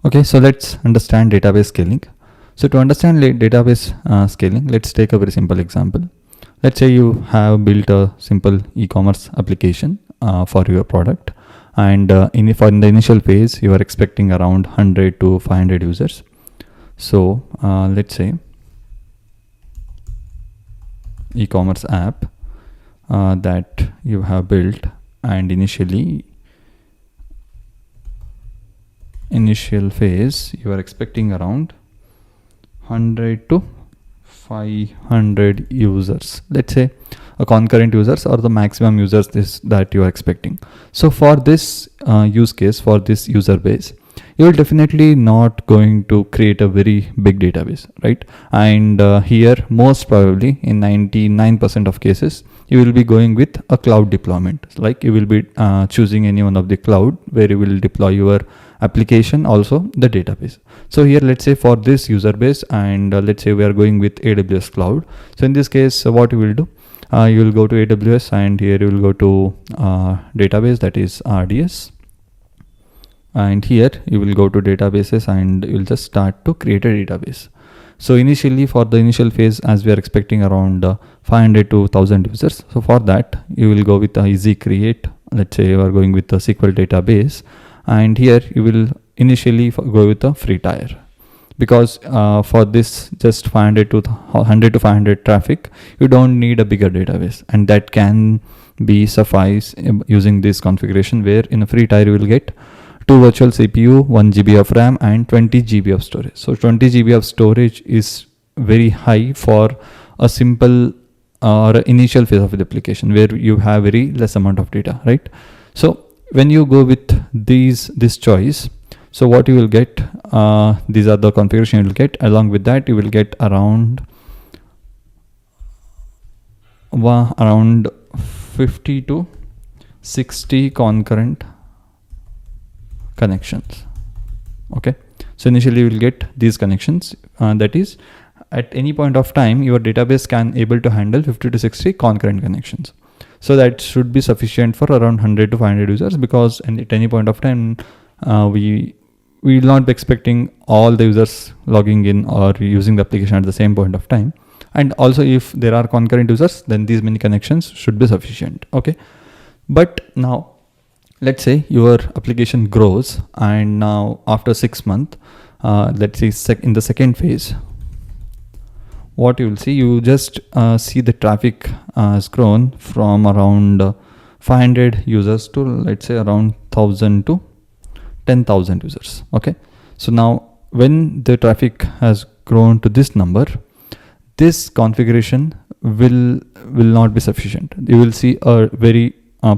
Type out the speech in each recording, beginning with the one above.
Okay, so let's understand database scaling. So to understand database scaling, let's take a very simple example. Let's say you have built a simple e-commerce application for your product, and in the initial phase, you are expecting around 100 to 500 users. So let's say e-commerce app that you have built, and initial phase you are expecting around 100 to 500 users, let's say a concurrent users or the maximum users that you are expecting. So for this use case, for this user base, you will definitely not going to create a very big database, right? And here most probably in 99% of cases you will be going with a cloud deployment. Like you will be choosing any one of the cloud where you will deploy your application, also the database. So here let's say for this user base, and let's say we are going with AWS cloud. So in this case what you will do, you will go to AWS, and here you will go to database, that is RDS, and here you will go to databases and you will just start to create a database. So initially for the initial phase, as we are expecting around 500 to 1000 users, so for that you will go with a easy create. Let's say you are going with a SQL database, and here you will initially go with a free tier, because for this just 100 to 500 traffic, you don't need a bigger database, and that can be suffice using this configuration, where in a free tier you will get 2 virtual CPU, 1 GB of RAM, and 20 GB of storage. So 20 GB of storage is very high for a simple or initial phase of the application where you have very less amount of data, right? So when you go with this choice, so what you will get, these are the configuration you will get. Along with that, you will get around 50 to 60 concurrent connections. Okay, so initially you will get these connections, that is at any point of time your database can able to handle 50 to 60 concurrent connections. So that should be sufficient for around 100 to 500 users, because at any point of time we will not be expecting all the users logging in or using the application at the same point of time. And also if there are concurrent users, then these many connections should be sufficient. Okay, but now let's say your application grows, and now after 6 months, let's say in the second phase, what you will see, you just see the traffic has grown from around 500 users to let's say around 1000 to 10,000 users. Okay, so now when the traffic has grown to this number, this configuration will not be sufficient. You will see a very a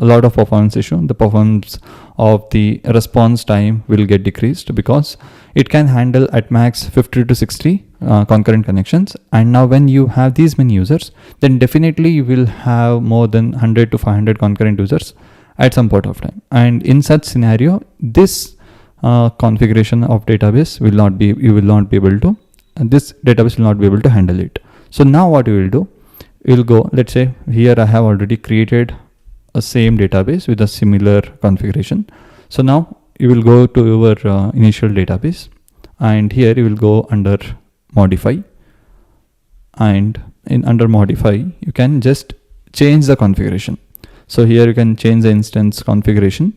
lot of performance issue. The performance of the response time will get decreased, because it can handle at max 50 to 60 concurrent connections. And now when you have these many users, then definitely you will have more than 100 to 500 concurrent users at some point of time. And in such scenario, this configuration of database will not be able to, this database will not be able to handle it. So now what you will do, you will go, let's say here I have already created a same database with a similar configuration. So now you will go to your initial database, and here you will go under modify, and under modify you can just change the configuration. So here you can change the instance configuration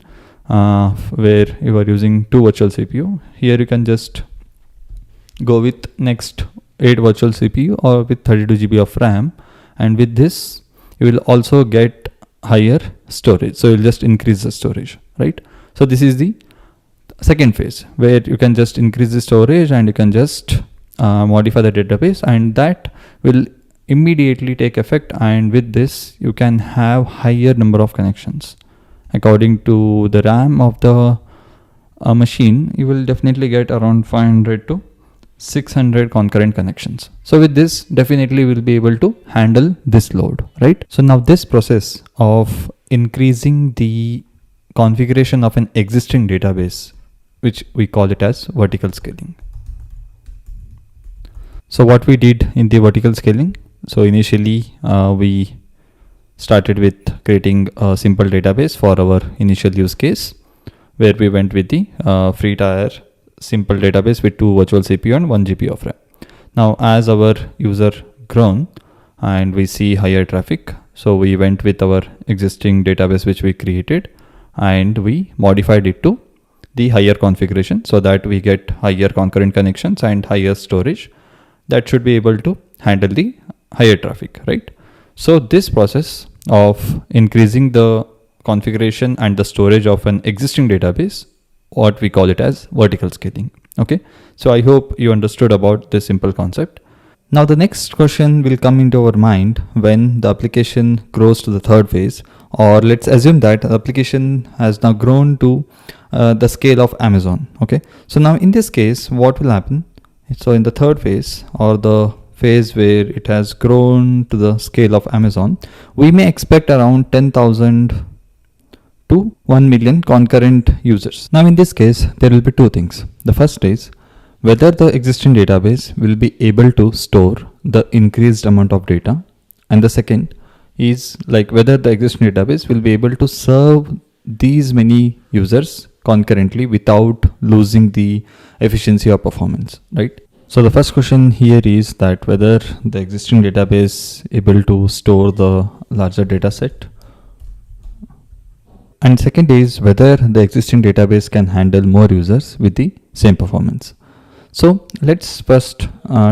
where you are using 2 virtual CPU. Here you can just go with next 8 virtual CPU or with 32 GB of RAM, and with this you will also get higher storage. So you'll just increase the storage, right? So this is the second phase, where you can just increase the storage and you can just modify the database, and that will immediately take effect. And with this you can have higher number of connections according to the RAM of the machine. You will definitely get around 500 to 600 concurrent connections. So with this, definitely we'll be able to handle this load, right? So now this process of increasing the configuration of an existing database, which we call it as vertical scaling. So what we did in the vertical scaling, so initially we started with creating a simple database for our initial use case, where we went with the free tier simple database with 2 virtual CPU and 1 GB of RAM. Now, as our user grown and we see higher traffic, so we went with our existing database which we created and we modified it to the higher configuration so that we get higher concurrent connections and higher storage that should be able to handle the higher traffic, right? So this process of increasing the configuration and the storage of an existing database, what we call it as vertical scaling. Okay, so I hope you understood about this simple concept. Now the next question will come into our mind when the application grows to the third phase, or let's assume that the application has now grown to the scale of Amazon. Okay, so now in this case, what will happen? So in the third phase, or the phase where it has grown to the scale of Amazon, we may expect around 10,000 to 1 million concurrent users. Now in this case, there will be two things. The first is whether the existing database will be able to store the increased amount of data, and the second is like whether the existing database will be able to serve these many users concurrently without losing the efficiency or performance, right? So the first question here is that whether the existing database able to store the larger data set, and second is whether the existing database can handle more users with the same performance. So let's first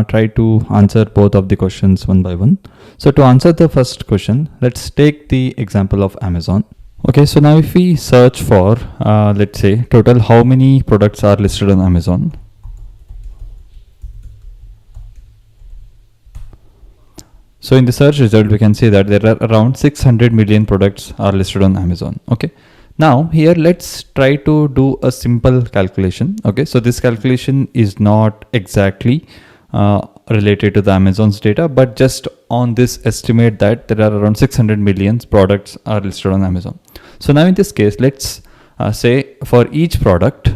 try to answer both of the questions one by one. So to answer the first question, let's take the example of Amazon. Okay, so now if we search for, let's say, total how many products are listed on Amazon. So in the search result, we can see that there are around 600 million products are listed on Amazon. Okay. Now here, let's try to do a simple calculation. Okay. So this calculation is not exactly related to the Amazon's data, but just on this estimate that there are around 600 million products are listed on Amazon. So now in this case, let's say for each product,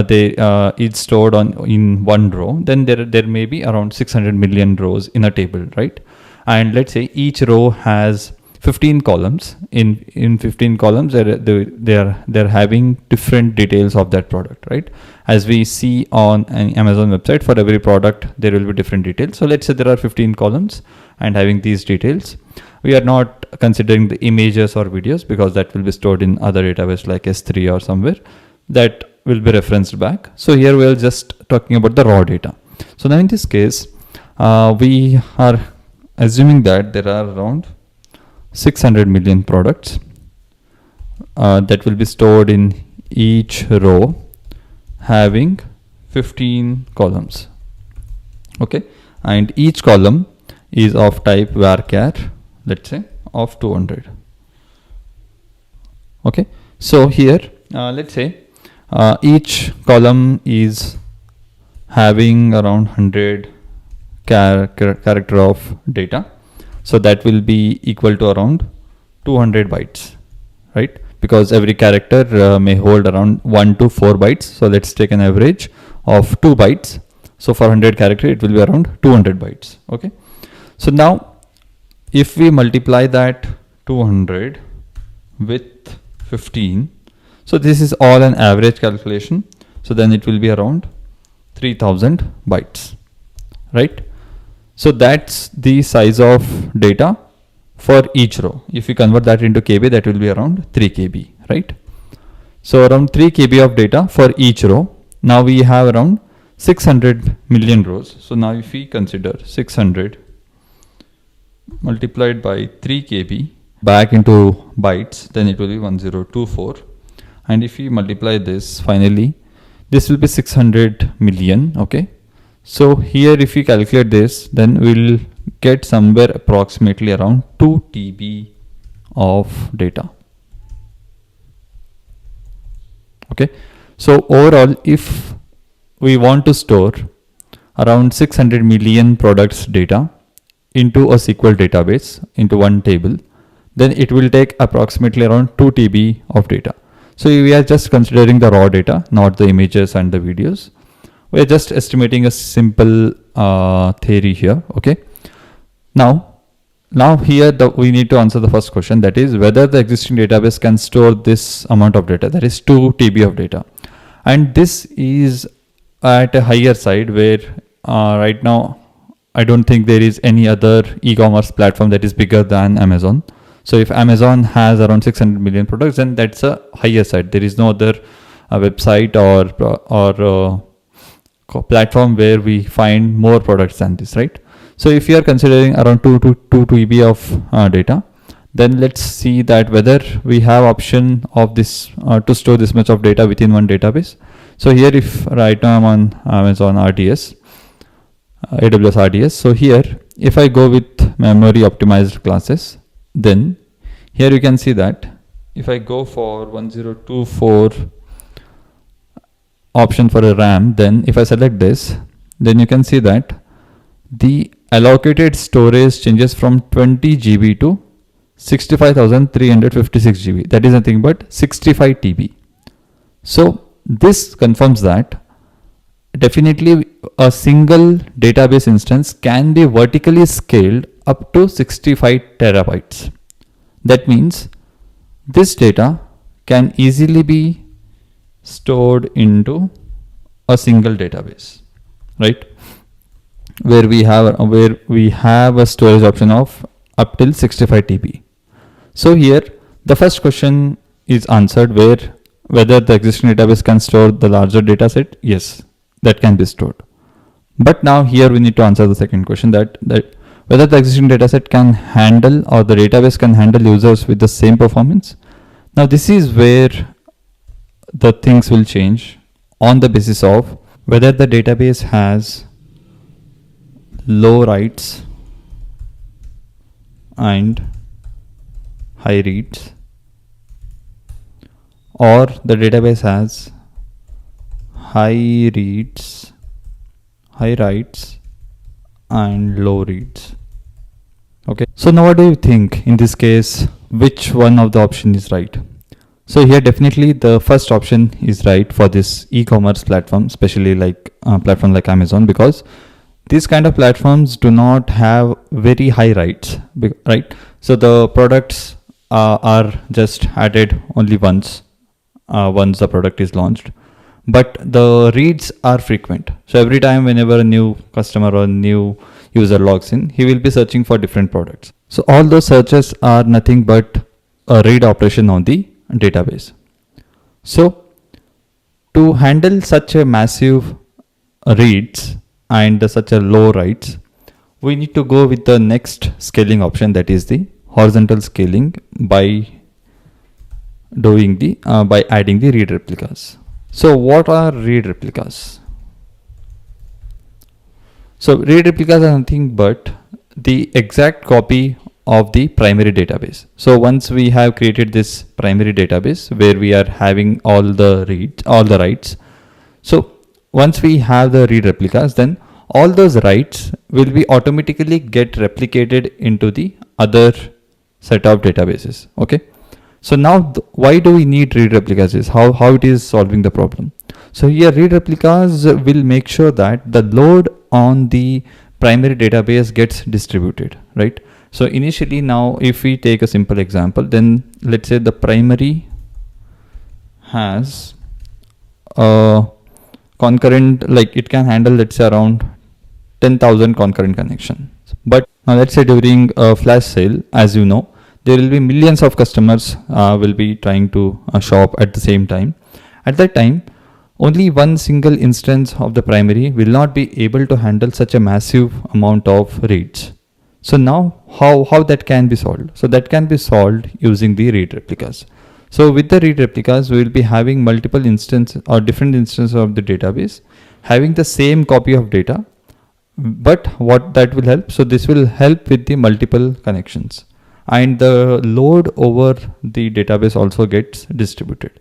they is stored in one row, then there may be around 600 million rows in a table, right? And let's say each row has 15 columns. In 15 columns, they're having different details of that product, right? As we see on an Amazon website, for every product there will be different details. So let's say there are 15 columns and having these details. We are not considering the images or videos because that will be stored in other database like S3 or somewhere that will be referenced back. So here we are just talking about the raw data. So now in this case, we are assuming that there are around 600 million products that will be stored in each row having 15 columns. Okay, and each column is of type varchar, let's say of 200. Okay, so here let's say each column is having around 100 character of data, so that will be equal to around 200 bytes, right? Because every character may hold around 1 to 4 bytes, so let's take an average of 2 bytes. So for 100 character it will be around 200 bytes. Okay, so now if we multiply that 200 with 15, so this is all an average calculation, so then it will be around 3000 bytes, right? So that's the size of data for each row. If you convert that into KB, that will be around 3 KB, right? So around 3 KB of data for each row. Now we have around 600 million rows. So now if we consider 600 multiplied by 3 KB back into bytes, then it will be 1024. And if we multiply this, finally, this will be 600 million. Okay. So here, if we calculate this, then we'll get somewhere approximately around 2 TB of data. Okay. So overall, if we want to store around 600 million products data into a SQL database, into one table, then it will take approximately around 2 TB of data. So we are just considering the raw data, not the images and the videos. We are just estimating a simple theory here. Okay. Now here we need to answer the first question, that is whether the existing database can store this amount of data, that is 2 TB of data. And this is at a higher side where right now I don't think there is any other e-commerce platform that is bigger than Amazon. So if Amazon has around 600 million products, then that's a higher side. There is no other website or platform where we find more products than this, right? So if you are considering around 2 TB of data, then let's see that whether we have option of this to store this much of data within one database. So here, if right now I'm on Amazon RDS, AWS RDS. So here, if I go with memory optimized classes, then here you can see that if I go for 1024 option for a RAM, then if I select this, then you can see that the allocated storage changes from 20 GB to 65,356 GB. That is nothing but 65 TB. So this confirms that definitely a single database instance can be vertically scaled up to 65 terabytes. That means this data can easily be stored into a single database, right? Where we have a storage option of up till 65 TB. So here the first question is answered, whether the existing database can store the larger data set. Yes, that can be stored. But now here we need to answer the second question, that whether the existing data set can handle, or the database can handle, users with the same performance. Now this is where the things will change on the basis of whether the database has low writes and high reads, or the database has high reads, high writes and low reads. Okay, so now what do you think in this case, which one of the option is right? So here definitely the first option is right for this e-commerce platform, especially like platform like Amazon, because these kind of platforms do not have very high writes, right? So the products are just added only once the product is launched, but the reads are frequent. So every time whenever a new customer or new user logs in, he will be searching for different products. So all those searches are nothing but a read operation on the database. So to handle such a massive reads and such a low writes, we need to go with the next scaling option, that is the horizontal scaling by doing the by adding the read replicas. So what are read replicas? So read replicas are nothing but the exact copy of the primary database. So once we have created this primary database where we are having all the reads, all the writes, so once we have the read replicas, then all those writes will be automatically get replicated into the other set of databases. Okay, so now why do we need read replicas is how it is solving the problem. So here read replicas will make sure that the load on the primary database gets distributed, right? So initially, now if we take a simple example, then let's say the primary has a concurrent, like it can handle, let's say around 10,000 concurrent connections. But now let's say during a flash sale, as you know, there will be millions of customers will be trying to shop at the same time. At that time, only one single instance of the primary will not be able to handle such a massive amount of reads. So now how that can be solved? So that can be solved using the read replicas. So with the read replicas, we will be having multiple instances or different instances of the database having the same copy of data. But what that will help? So this will help with the multiple connections, and the load over the database also gets distributed.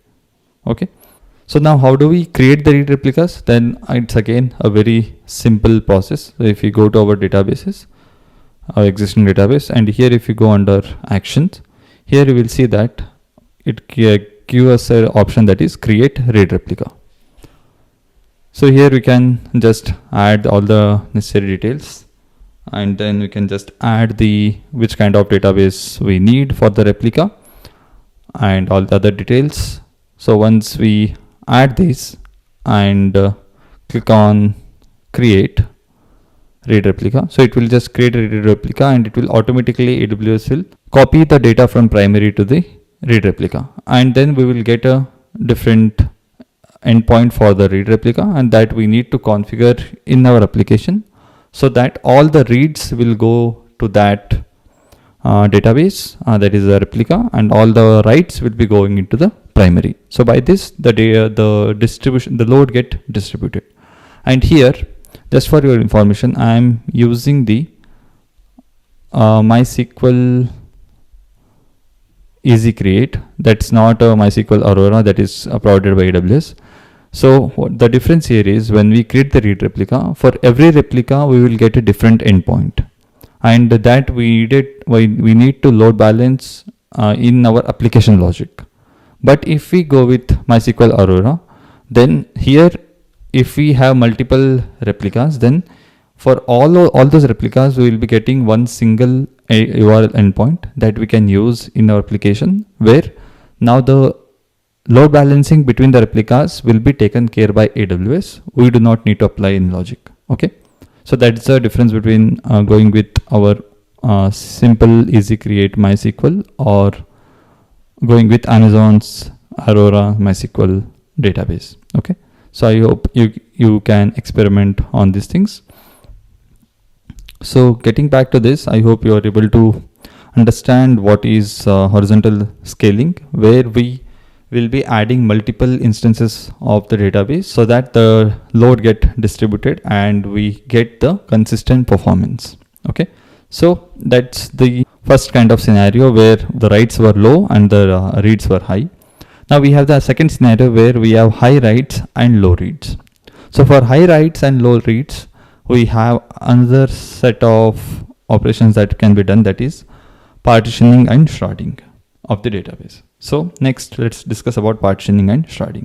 Okay. So now how do we create the read replicas? Then it's again a very simple process. So if we go to our databases, our existing database, and here if you go under actions, here you will see that it gives us an option that is create read replica. So here we can just add all the necessary details, and then we can just add the which kind of database we need for the replica and all the other details. So once we add this and click on create read replica. So it will just create a read replica, and it will automatically, AWS will copy the data from primary to the read replica, and then we will get a different endpoint for the read replica, and that we need to configure in our application so that all the reads will go to that database, that is the replica, and all the writes will be going into the primary. So by this, the load get distributed. And here, just for your information, I am using the MySQL Easy Create. That's not a MySQL Aurora that is provided by AWS. So the difference here is, when we create the read replica, for every replica we will get a different endpoint, and that we need to load balance in our application logic. But if we go with MySQL Aurora, then here, if we have multiple replicas, then for all those replicas we will be getting one single URL endpoint that we can use in our application, where now the load balancing between the replicas will be taken care by AWS. We do not need to apply in logic. Okay, so that's the difference between going with our simple easy create MySQL or going with Amazon's Aurora MySQL database. Okay, so I hope you can experiment on these things. So getting back to this, I hope you are able to understand what is horizontal scaling, where we will be adding multiple instances of the database so that the load get distributed and we get the consistent performance. Okay, so that's the first kind of scenario where the writes were low and the reads were high. Now we have the second scenario where we have high writes and low reads. So for high writes and low reads, we have another set of operations that can be done, that is partitioning and sharding of the database. So next, let's discuss about partitioning and sharding.